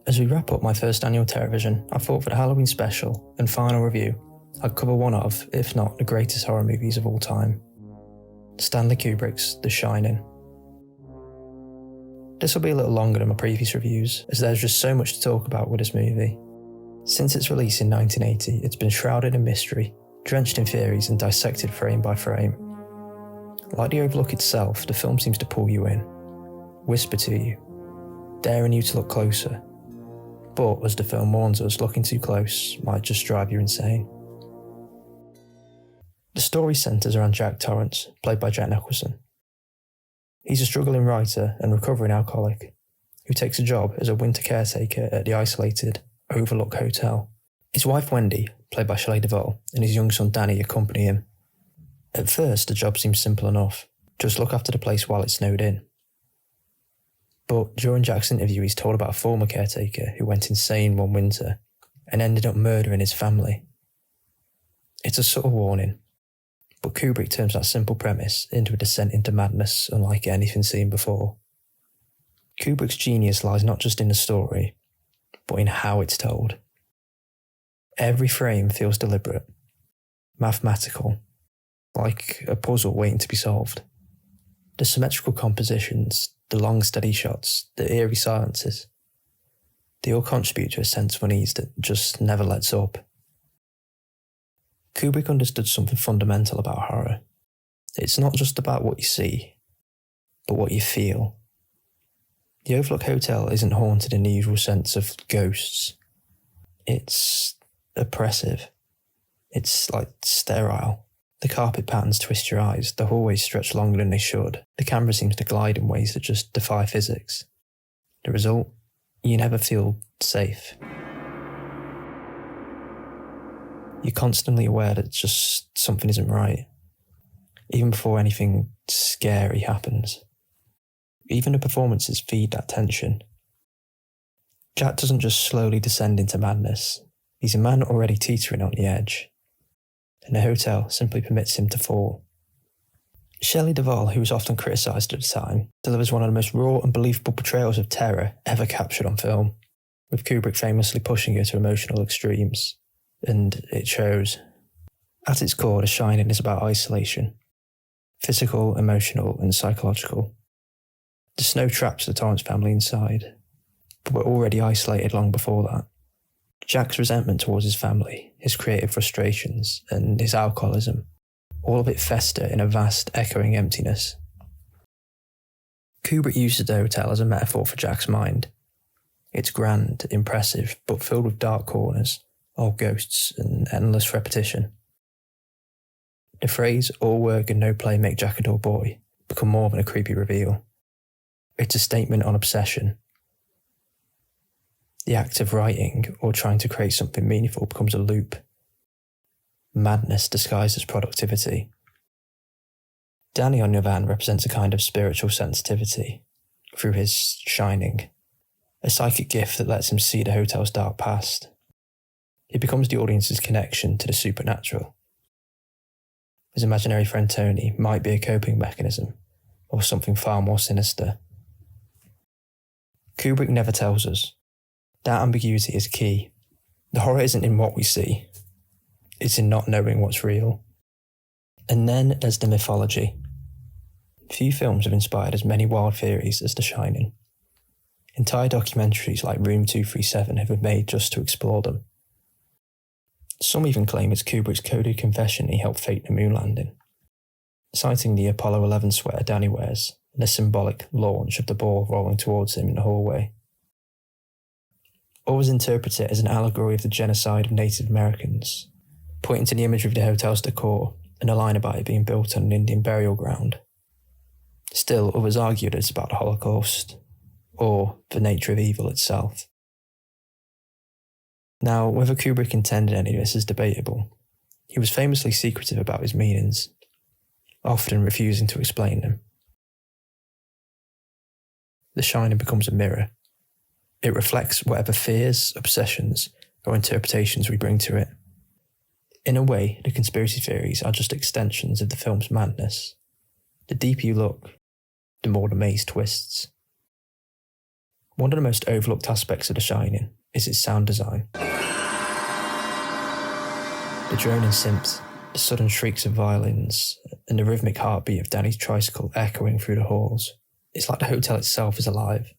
As we wrap up my first annual TerrorVision, I thought for the Halloween special and final review, I'd cover one of, if not the greatest horror movies of all time, Stanley Kubrick's The Shining. This will be a little longer than my previous reviews, as there's just so much to talk about with this movie. Since its release in 1980, it's been shrouded in mystery, drenched in theories and dissected frame by frame. Like the Overlook itself, the film seems to pull you in, whisper to you, daring you to look closer. But as the film warns us, looking too close might just drive you insane. The story centres around Jack Torrance, played by Jack Nicholson. He's a struggling writer and recovering alcoholic who takes a job as a winter caretaker at the isolated Overlook Hotel. His wife Wendy, played by Shelley Duvall, and his young son Danny accompany him. At first, the job seems simple enough. Just look after the place while it's snowed in. But during Jack's interview, he's told about a former caretaker who went insane one winter and ended up murdering his family. It's a subtle warning, but Kubrick turns that simple premise into a descent into madness unlike anything seen before. Kubrick's genius lies not just in the story, but in how it's told. Every frame feels deliberate, mathematical, like a puzzle waiting to be solved. The symmetrical compositions, the long steady shots, the eerie silences, they all contribute to a sense of unease that just never lets up. Kubrick understood something fundamental about horror. It's not just about what you see, but what you feel. The Overlook Hotel isn't haunted in the usual sense of ghosts. It's oppressive. It's like sterile. The carpet patterns twist your eyes, the hallways stretch longer than they should, the camera seems to glide in ways that just defy physics. The result? You never feel safe. You're constantly aware that just something isn't right, even before anything scary happens. Even the performances feed that tension. Jack doesn't just slowly descend into madness, he's a man already teetering on the edge. And the hotel simply permits him to fall. Shelley Duvall, who was often criticised at the time, delivers one of the most raw and believable portrayals of terror ever captured on film, with Kubrick famously pushing her to emotional extremes. And it shows. At its core, The Shining is about isolation. Physical, emotional and psychological. The snow traps the Torrance family inside, but we're already isolated long before that. Jack's resentment towards his family, his creative frustrations, and his alcoholism, all of it fester in a vast, echoing emptiness. Kubrick uses the hotel as a metaphor for Jack's mind. It's grand, impressive, but filled with dark corners, old ghosts, and endless repetition. The phrase, all work and no play make Jack a dull boy, become more than a creepy reveal. It's a statement on obsession. The act of writing or trying to create something meaningful becomes a loop. Madness disguised as productivity. Danny, on the other hand, represents a kind of spiritual sensitivity through his shining, a psychic gift that lets him see the hotel's dark past. He becomes the audience's connection to the supernatural. His imaginary friend Tony might be a coping mechanism, or something far more sinister. Kubrick never tells us. That ambiguity is key. The horror isn't in what we see, it's in not knowing what's real. And then there's the mythology. Few films have inspired as many wild theories as The Shining. Entire documentaries like Room 237 have been made just to explore them. Some even claim it's Kubrick's coded confession he helped fake the moon landing, citing the Apollo 11 sweater Danny wears and the symbolic launch of the ball rolling towards him in the hallway. Others interpret it as an allegory of the genocide of Native Americans, pointing to the imagery of the hotel's decor and a line about it being built on an Indian burial ground. Still, others argue that it's about the Holocaust, or the nature of evil itself. Now, whether Kubrick intended any of this is debatable. He was famously secretive about his meanings, often refusing to explain them. The Shining becomes a mirror. It reflects whatever fears, obsessions, or interpretations we bring to it. In a way, the conspiracy theories are just extensions of the film's madness. The deeper you look, the more the maze twists. One of the most overlooked aspects of The Shining is its sound design. The droning synths, the sudden shrieks of violins, and the rhythmic heartbeat of Danny's tricycle echoing through the halls. It's like the hotel itself is alive.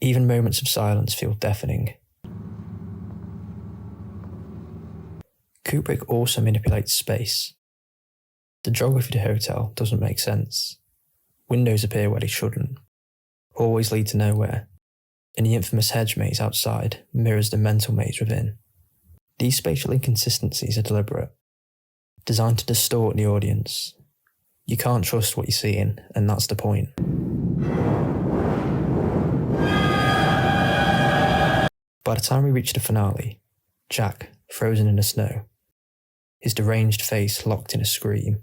Even moments of silence feel deafening. Kubrick also manipulates space. The geography of the hotel doesn't make sense. Windows appear where they shouldn't, always lead to nowhere, and the infamous hedge maze outside mirrors the mental maze within. These spatial inconsistencies are deliberate, designed to distort the audience. You can't trust what you're seeing, and that's the point. By the time we reach the finale, Jack, frozen in the snow, his deranged face locked in a scream,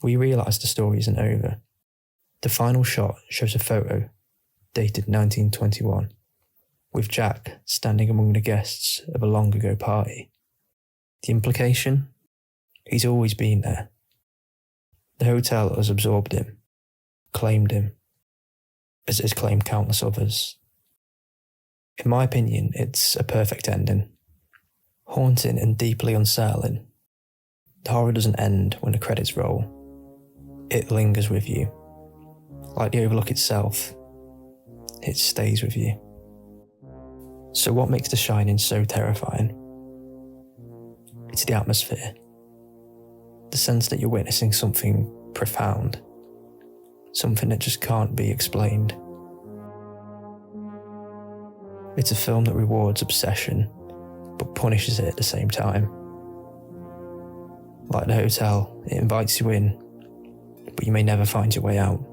we realise the story isn't over. The final shot shows a photo, dated 1921, with Jack standing among the guests of a long ago party. The implication? He's always been there. The hotel has absorbed him, claimed him, as it has claimed countless others. In my opinion, it's a perfect ending. Haunting and deeply unsettling. The horror doesn't end when the credits roll. It lingers with you. Like the Overlook itself, it stays with you. So what makes The Shining so terrifying? It's the atmosphere. The sense that you're witnessing something profound. Something that just can't be explained. It's a film that rewards obsession, but punishes it at the same time. Like the hotel, it invites you in, but you may never find your way out.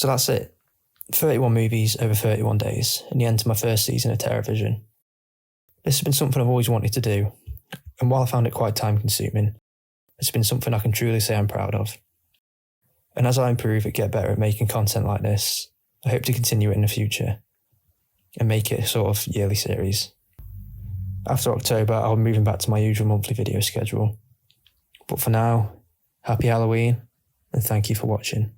So that's it. 31 movies over 31 days, and the end to my first season of TerrorVision. This has been something I've always wanted to do, and while I found it quite time consuming, it's been something I can truly say I'm proud of. And as I improve and get better at making content like this, I hope to continue it in the future, and make it a sort of yearly series. After October, I'll be moving back to my usual monthly video schedule. But for now, happy Halloween, and thank you for watching.